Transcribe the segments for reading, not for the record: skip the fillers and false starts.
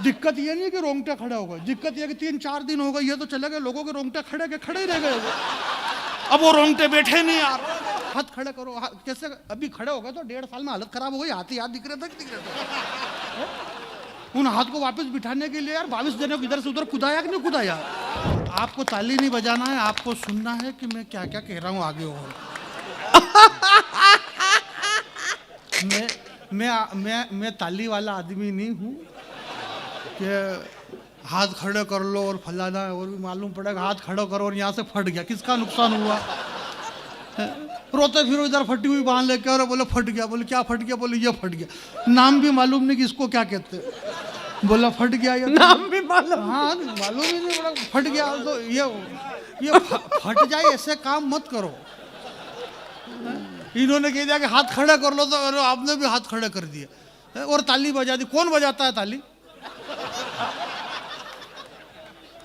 दिक्कत ये नहीं कि रोंगटे खड़े हो गए, दिक्कत ये कि 3-4 दिन हो गए ये तो चले गए, लोगों के रोंगटे खड़े के खड़े ही रह गए। अब वो रोंगटे बैठे नहीं यार। हाथ खड़े करो, कैसे अभी खड़े हो गए तो 1.5 साल में हालत खराब हो गई, हाथ ही हाथ दिख रहे थे। उन हाथ को वापस बिठाने के लिए यार 22 जने को इधर से उधर कुदाया कि नहीं कुदाया। आपको ताली नहीं बजाना है, आपको सुनना है कि मैं क्या क्या कह रहा हूँ आगे और। मैं ताली वाला आदमी नहीं हूँ कि हाथ खड़े कर लो और फलाना है, और भी मालूम पड़ेगा हाथ खड़े करो और यहाँ से फट गया, किसका नुकसान हुआ। रोते फिर इधर फटी हुई बांध लेके और बोले फट गया, बोले क्या फट गया, बोले ये फट गया, नाम भी मालूम नहीं कि इसको क्या कहते, बोला फट गया ये नाम भी मालूम, हाँ मालूम ही नहीं, बोला फट गया। तो ये फट जाए ऐसे काम मत करो। इन्होंने कह दिया कि हाथ खड़े कर लो, तो आपने भी हाथ खड़े कर दिए और ताली बजा दी। कौन बजाता है ताली?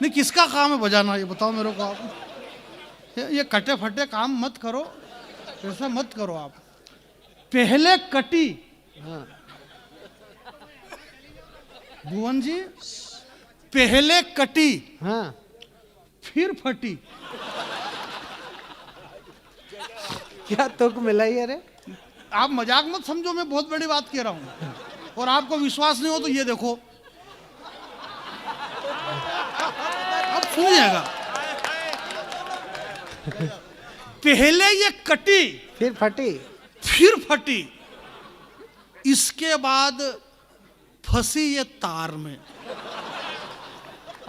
नहीं, किसका काम है बजाना, ये बताओ मेरे को आप। ये कटे फटे काम मत करो, ऐसा मत करो आप। पहले कटी, हाँ। भुवन जी, पहले कटी, हाँ। फिर फटी। क्या तुक मिला ही? अरे आप मजाक मत समझो, मैं बहुत बड़ी बात कह रहा हूं, और आपको विश्वास नहीं हो तो ये देखो, अब सुनिएगा। पहले ये कटी, फिर फटी, फिर फटी, इसके बाद फंसी ये तार में।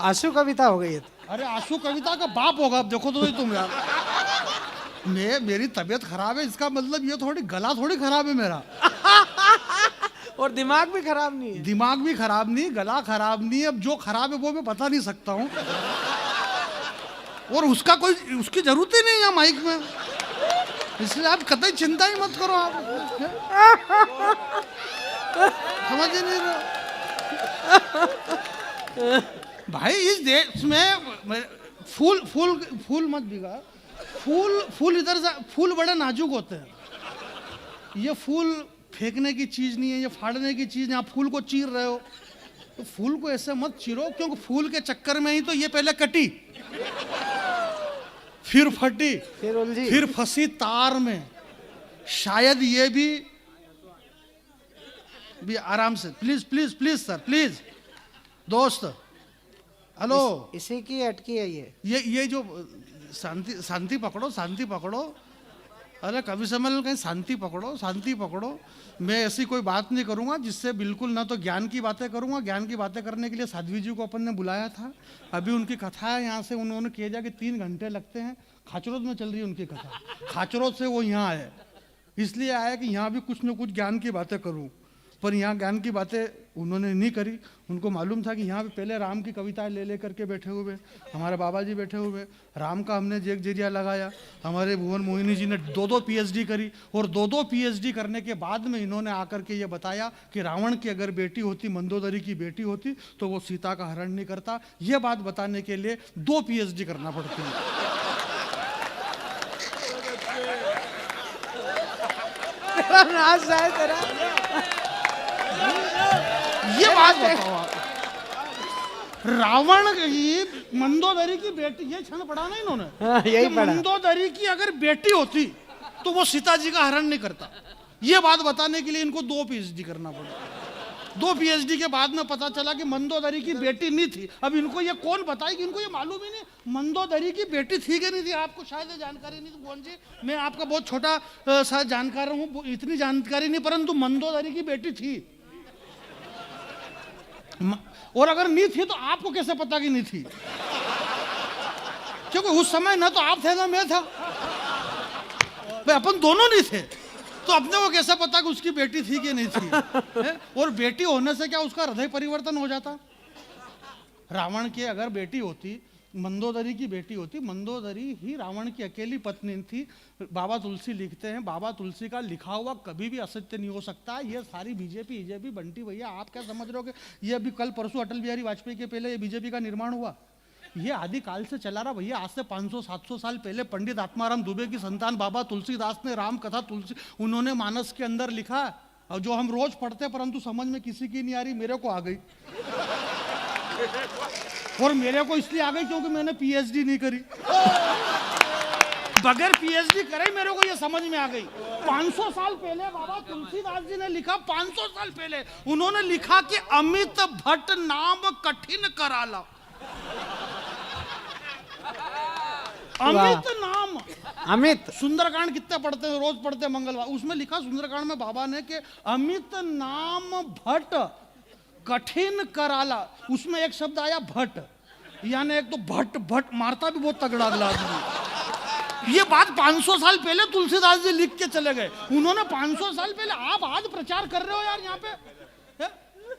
आंसू कविता हो गई है। अरे आंसू कविता का बाप होगा। अब देखो तो तुम यार, मेरी तबीयत खराब है, इसका मतलब ये थोड़ी गला थोड़ी खराब है मेरा। और दिमाग भी खराब नहीं है। दिमाग भी खराब नहीं, गला खराब नहीं। अब जो खराब है वो मैं बता नहीं सकता हूँ, और उसका कोई उसकी जरूरत ही नहीं है माइक में, इसलिए आप कतई चिंता ही मत करो। आप समझ ही नहीं रहे भाई। इस देश में फूल मत बिगा, फूल इधर से, फूल बड़े नाजुक होते हैं। ये फूल फेंकने की चीज नहीं है, ये फाड़ने की चीज नहीं। आप फूल को चीर रहे हो तो फूल को ऐसे मत चीरो, क्योंकि फूल के चक्कर में ही तो ये पहले कटी, फिर फटी, फिर उलझी, फिर फंसी तार में। शायद ये भी आराम से, please please please sir, please दोस्त, हेलो। इसी की अटकी है ये जो शांति पकड़ो, शांति पकड़ो। अरे कवि सम्मेलन कहीं शांति पकड़ो, शांति पकड़ो। मैं ऐसी कोई बात नहीं करूंगा जिससे बिल्कुल ना तो ज्ञान की बातें करूंगा। ज्ञान की बातें करने के लिए साध्वी जी को अपन ने बुलाया था, अभी उनकी कथा है यहाँ से। उन्होंने किया जा कि 3 घंटे लगते हैं, खाचरोद में चल रही है उनकी कथा, खाचरोद से वो यहाँ आए, इसलिए आया कि यहाँ भी कुछ न कुछ ज्ञान की बातें करूँ। पर यहाँ ज्ञान की बातें उन्होंने नहीं करी। उनको मालूम था कि यहाँ पे पहले राम की कविताएं ले करके बैठे हुए हमारे बाबा जी बैठे हुए, राम का हमने जेक जरिया लगाया। हमारे भुवन मोहिनी जी ने 2-2 PhD करी, और 2-2 PhD करने के बाद में इन्होंने आकर के ये बताया कि रावण की अगर बेटी होती, मंदोदरी की बेटी होती, तो वो सीता का हरण नहीं करता। ये बात बताने के लिए 2 PhD करना पड़ती है। ये बात बताओ आप, रावण की मंदोदरी की बेटी, ये क्षण पढ़ा ना इन्होंने, यही पढ़ा। मंदोदरी की अगर बेटी होती तो वो सीता जी का हरण नहीं करता। ये बात बताने के लिए इनको 2 PhD करना पड़ा। 2 PhD के बाद में पता चला कि मंदोदरी की बेटी नहीं थी। अब इनको ये कौन बताएगी, इनको ये मालूम ही नहीं मंदोदरी की बेटी थी कि नहीं थी। आपको शायद जानकारी नहीं, भुवन जी मैं आपका बहुत छोटा सा जानकार हूँ, इतनी जानकारी नहीं, परंतु मंदोदरी की बेटी थी। और अगर नहीं थी तो आपको कैसे पता कि नहीं थी? क्योंकि उस समय ना तो आप थे ना मैं था, भाई अपन दोनों नहीं थे, तो अपने को कैसे पता कि उसकी बेटी थी कि नहीं थी? और बेटी होने से क्या उसका हृदय परिवर्तन हो जाता? रावण की अगर बेटी होती, मंदोदरी की बेटी होती, मंदोदरी ही रावण की अकेली पत्नी थी। बाबा तुलसी लिखते हैं, बाबा तुलसी का लिखा हुआ कभी भी असत्य नहीं हो सकता। ये सारी बीजेपी बंटी भैया आप क्या समझ रहे हो कि ये अभी कल परसों अटल बिहारी वाजपेयी के पहले ये बीजेपी का निर्माण हुआ? ये आदि काल से चला रहा भैया। आज से 500-700 साल पहले पंडित आत्माराम दुबे की संतान बाबा तुलसीदास ने राम कथा तुलसी उन्होंने मानस के अंदर लिखा, और जो हम रोज पढ़ते परंतु समझ में किसी की नहीं आ रही, मेरे को आ गई। और मेरे को इसलिए आ गई क्योंकि मैंने पीएचडी नहीं करी। बगैर पीएचडी करे मेरे को ये समझ में आ गई। 500 साल पहले बाबा तुलसीदास जी ने लिखा, 500 साल पहले उन्होंने लिखा कि अमित भट्ट नाम कठिन कराला। अमित नाम, अमित। सुंदरकांड कितने पढ़ते हैं, रोज पढ़ते हैं मंगलवार, उसमें लिखा सुंदरकांड में बाबा ने कि अमित नाम भट्ट कठिन कराला। उसमें एक शब्द आया भट्ट, यानी एक तो भट्ट भट्ट मारता भी बहुत तगड़ा अगला आदमी। ये बात 500 साल पहले तुलसीदास जी लिख के चले गए। उन्होंने 500 साल पहले, आप आज प्रचार कर रहे हो यार यहाँ पे,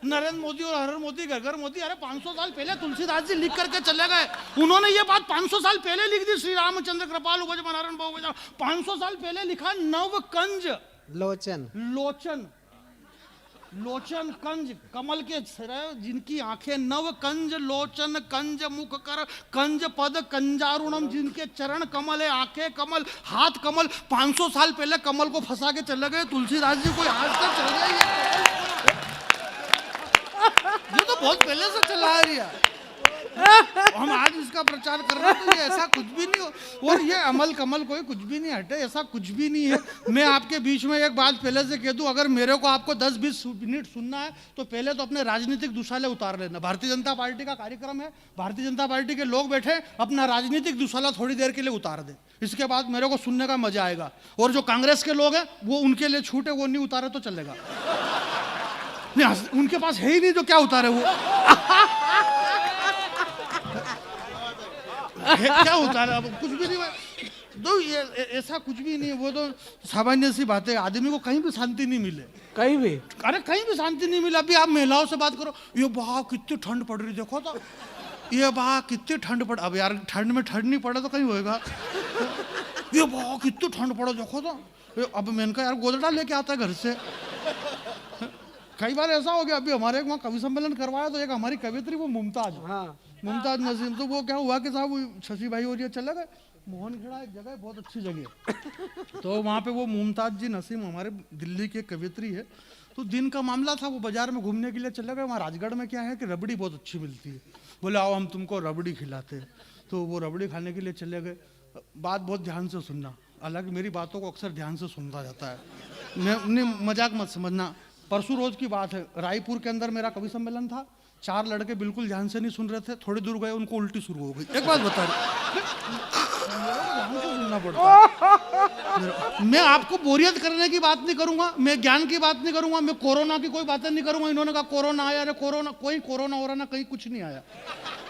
नरेंद्र मोदी और हर मोदी घर घर मोदी। अरे 500 साल पहले तुलसीदास जी लिख करके चले गए। उन्होंने ये बात 500 साल पहले लिख दी। श्री रामचंद्र कृपालु भज नारायण बहु 500 साल पहले लिखा नव कंज लोचन। लोचन, लोचन कंज, कमल के जिनकी आंखें, नव कंज लोचन कंज मुख कर कंज पद कंजारुणम, जिनके चरण कमल है, आंखें कमल, हाथ कमल। 500 साल पहले कमल को फंसा के चले गए तुलसीदास जी। कोई आज तक चल गया ये तो बहुत पहले से चला आ रही है। हम आज इसका प्रचार कर रहे हैं तो ये ऐसा कुछ भी नहीं हो। और ये अमल कमल कोई कुछ भी नहीं हटे, ऐसा कुछ भी नहीं है। मैं आपके बीच में एक बात पहले से कह दूं, अगर मेरे को आपको 10-20 मिनट सुनना है तो पहले तो अपने राजनीतिक दुशाले उतार लेना। भारतीय जनता पार्टी का कार्यक्रम है, भारतीय जनता पार्टी के लोग बैठे, अपना राजनीतिक दुशाला थोड़ी देर के लिए उतार दे, इसके बाद मेरे को सुनने का मजा आएगा। और जो कांग्रेस के लोग हैं वो, उनके लिए छूट है, वो नहीं उतारे तो चलेगा। नहीं, उनके पास है ही नहीं तो क्या उतारे वो। क्या उतारे, अब कुछ भी नहीं तो ये ऐसा कुछ भी नहीं है। वो तो सामान्य सी बात है, आदमी को कहीं भी शांति नहीं मिले, कहीं भी। अरे कहीं भी शांति नहीं मिले। अभी आप महिलाओं से बात करो, ये वाह कितनी ठंड पड़ रही, देखो तो ये वाह कितनी ठंड पड़। अब यार ठंड में ठंड नहीं पड़े तो कहीं होएगा। ये वाह कितनी ठंड पड़े, देखो तो। अब मैंने कहा यार गोदड़ा लेके आता है घर से। कई बार ऐसा हो गया, अभी हमारे वहाँ कवि सम्मेलन करवाया तो एक हमारी कवियत्री वो मुमताज, हाँ, मुमताज नसीम, तो वो क्या हुआ कि साहब शशि भाई और ये चले गए मोहनखेड़ा, एक जगह है बहुत अच्छी जगह। तो वहाँ पे वो मुमताज जी नसीम हमारे दिल्ली की कवियत्री है। तो दिन का मामला था, वो बाजार में घूमने के लिए चले गए। वहाँ राजगढ़ में क्या है कि रबड़ी बहुत अच्छी मिलती है। बोले आओ हम तुमको रबड़ी खिलाते हैं। तो वो रबड़ी खाने के लिए चले गए। बात बहुत ध्यान से सुनना, हालांकि मेरी बातों को अक्सर ध्यान से सुनता जाता है, मैं मजाक मत समझना। परसों रोज की बात है, रायपुर के अंदर मेरा कवि सम्मेलन था। 4 लड़के बिल्कुल ध्यान से नहीं सुन रहे थे, थोड़ी दूर गए उनको उल्टी शुरू हो गई। एक बात बता रही, सुनना पड़ता। मैं आपको बोरियत करने की बात नहीं करूंगा, मैं ज्ञान की बात नहीं करूंगा, मैं कोरोना की कोई बातें नहीं करूंगा। इन्होंने कहा कोरोना आया, अरे कोरोना कोई कोरोना हो रहा ना, कहीं कुछ नहीं आया।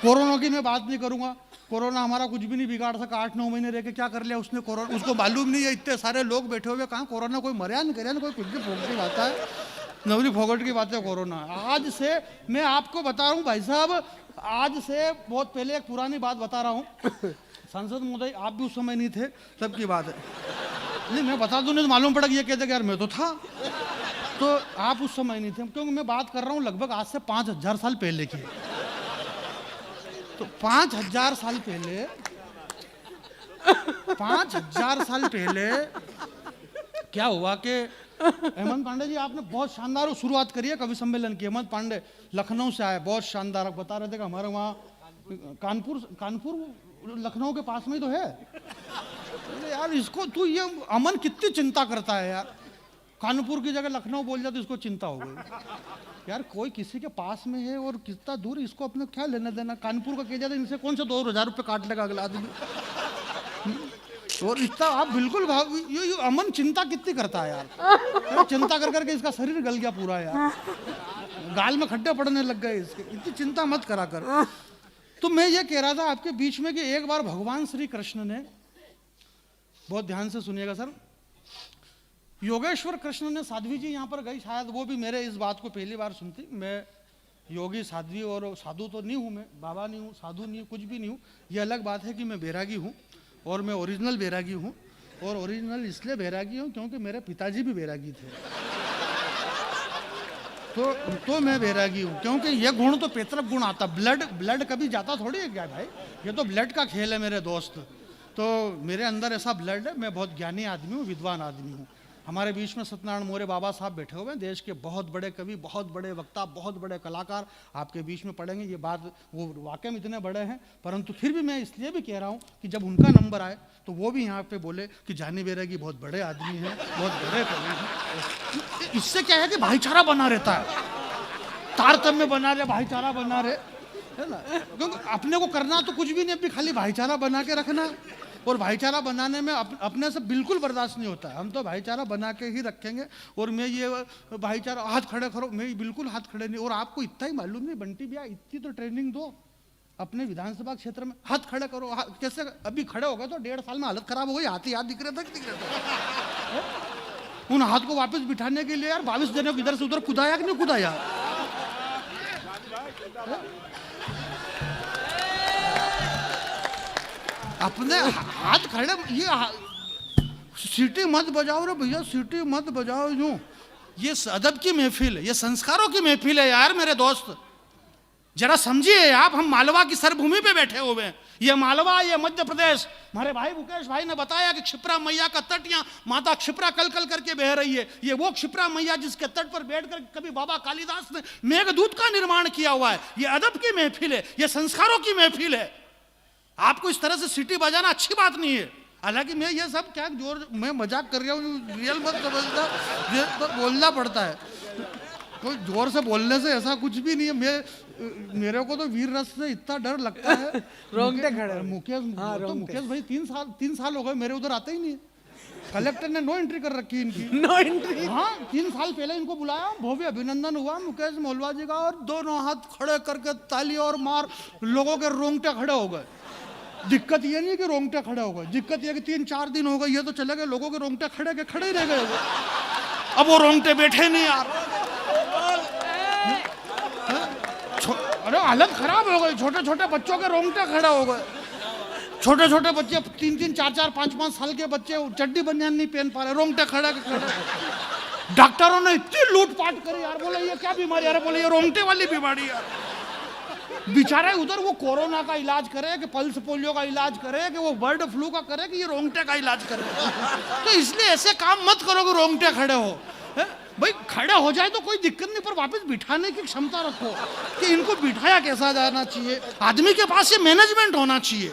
कोरोना की मैं बात नहीं करूंगा। कोरोना हमारा कुछ भी नहीं बिगाड़ सका। 8-9 महीने रह के क्या कर लिया उसने कोरोना, उसको मालूम नहीं है। इतने सारे लोग बैठे हुए, कहाँ कोरोना कोई मरिया नहीं करया, कोई कुछ भी फोकट की बात है, नवरी फोकट की बात है कोरोना। आज से मैं आपको बता रहा हूँ भाई साहब, आज से बहुत पहले एक पुरानी बात बता रहा हूँ। सांसद महोदय आप भी उस समय नहीं थे, तब की बात है। नहीं मैं बता दूं, नहीं तो मालूम पड़ा कि ये कहते कि यार मैं तो था। तो आप उस समय नहीं थे, क्योंकि मैं बात कर रहा हूँ लगभग आज से 5000 साल पहले की। तो 5000 साल पहले, 5000 साल पहले क्या हुआ कि हेमंत पांडे जी आपने बहुत शानदार शुरुआत करी है कवि सम्मेलन की। हेमंत पांडे लखनऊ से आए, बहुत शानदार, बता रहे थे कि हमारे वहाँ कानपुर लखनऊ के पास में ही तो है। यार इसको तू ये अमन कितनी चिंता करता है यार, कानपुर की जगह लखनऊ बोल जाए तो इसको चिंता हो गई। यार कोई किसी के पास में है और कितना दूर, इसको अपने क्या लेना देना। कानपुर का कह जाता इनसे कौन से 2000 रुपये काट लेगा अगला आदमी। और इतना आप बिल्कुल ये अमन चिंता कितनी करता है यार, चिंता कर करके इसका शरीर गल गया पूरा यार, गाल में खड्डे पड़ने लग गए इसके। इतनी चिंता मत करा कर। तो मैं ये कह रहा था आपके बीच में कि एक बार भगवान श्री कृष्ण ने, बहुत ध्यान से सुनिएगा सर, योगेश्वर कृष्ण ने, साध्वी जी यहाँ पर गई, शायद वो भी मेरे इस बात को पहली बार सुनती। मैं योगी साध्वी और साधु तो नहीं हूँ, मैं बाबा नहीं हूँ, साधु नहीं हूँ, कुछ भी नहीं हूँ। ये अलग बात है कि मैं बैरागी हूँ और मैं ओरिजिनल बैरागी हूँ। और ओरिजिनल इसलिए बैरागी हूँ क्योंकि मेरे पिताजी भी बैरागी थे। तो मैं बैरागी हूँ क्योंकि ये गुण तो पैतृक गुण आता। ब्लड कभी जाता थोड़ी है क्या भाई, ये तो ब्लड का खेल है मेरे दोस्त। तो मेरे अंदर ऐसा ब्लड है, मैं बहुत ज्ञानी आदमी हूँ, विद्वान आदमी हूँ। हमारे बीच में सत्यनारायण मौर्य बाबा साहब बैठे हुए हैं, देश के बहुत बड़े कवि, बहुत बड़े वक्ता, बहुत बड़े कलाकार आपके बीच में पढ़ेंगे। ये बात वो वाकई में इतने बड़े हैं, परंतु फिर भी मैं इसलिए भी कह रहा हूँ कि जब उनका नंबर आए तो वो भी यहाँ पे बोले कि जानी बेरागी बहुत बड़े आदमी हैं, बहुत बड़े कवि हैं। इससे क्या है कि भाईचारा बना रहता है, तारतम्य बना रहे, भाईचारा बना रहे, है ना। क्योंकि अपने को करना तो कुछ भी नहीं, अभी खाली भाईचारा बना के रखना है। और भाईचारा बनाने में अपने से बिल्कुल बर्दाश्त नहीं होता है। हम तो भाईचारा बना के ही रखेंगे। और मैं ये भाईचारा हाथ खड़े करो, मैं बिल्कुल हाथ खड़े नहीं। और आपको इतना ही मालूम नहीं बंटी भैया, इतनी तो ट्रेनिंग दो अपने विधानसभा क्षेत्र में, हाथ खड़े करो। कैसे अभी खड़े हो गए तो 1.5 साल में हालत खराब हो गई, हाथ ही हाथ दिख रहे थे। उन हाथ को वापस बिठाने के लिए यार 22 जने को इधर से उधर कुदाया कि नहीं कुदाया? अपने हाथ खड़े, ये सीटी मत बजाओ रे भैया, सीटी मत बजाओ यूं। ये अदब की महफिल है, ये संस्कारों की महफिल है यार मेरे दोस्त। जरा समझिए आप, हम मालवा की सरभूमि पे बैठे हुए हैं। ये मालवा, ये मध्य प्रदेश। हमारे भाई मुकेश भाई ने बताया कि क्षिप्रा मैया का तट, यहाँ माता क्षिप्रा कल कल करके बह रही है। ये वो क्षिप्रा मैया जिसके तट पर बैठकर कभी बाबा कालिदास ने मेघदूत का निर्माण किया हुआ है। ये अदब की महफिल है, ये संस्कारों की महफिल है। आपको इस तरह से सीटी बजाना अच्छी बात नहीं है। हालांकि मैं ये सब क्या जोर, मैं मजाक कर रहा हूँ, रियल मत समझना, बोलना पड़ता है। कोई जोर से बोलने से ऐसा कुछ भी नहीं है। मेरे को तो वीर रस से इतना डर लगता है। रोंगटे खड़े। मुकेश भाई 3 साल हो गए मेरे उधर आते ही नहीं। कलेक्टर ने नो एंट्री कर रखी इनकी, नो एंट्री। हाँ 3 साल पहले इनको बुलाया, भव्य अभिनंदन हुआ मुकेश मोलवा जी का, और दोनों हाथ खड़े करके ताली और मार, लोगों के रोंगटे खड़े हो गए। दिक्कत ये नहीं कि रोंगटे खड़े हो गए, दिक्कत ये कि 3-4 दिन हो गए, ये तो चले गए, लोगों के रोंगटे खड़े के खड़े ही रह गए। अब वो रोंगटे बैठे नहीं यार। अरे हालत खराब हो गई, छोटे छोटे बच्चों के रोंगटे खड़े हो गए। छोटे छोटे बच्चे 3-3, 4-4, 5-5 साल के बच्चे चड्डी बनियान नहीं पहन पा रहे, रोंगटे खड़े के खड़े। डॉक्टरों ने इतनी लूटपाट करी यार, बोले ये क्या बीमारी? अरे बोले ये रोंगटे वाली बीमारी यार। बेचारे उधर वो कोरोना का इलाज करे कि पल्स पोलियो का इलाज करे कि वो बर्ड फ्लू का करे कि ये रोंगटे का इलाज करे। तो इसलिए ऐसे काम मत करो कि रोंगटे खड़े हो। भाई खड़े हो जाए तो कोई दिक्कत नहीं, पर वापस बिठाने की क्षमता रखो कि इनको बिठाया कैसा जाना चाहिए। आदमी के पास ये मैनेजमेंट होना चाहिए।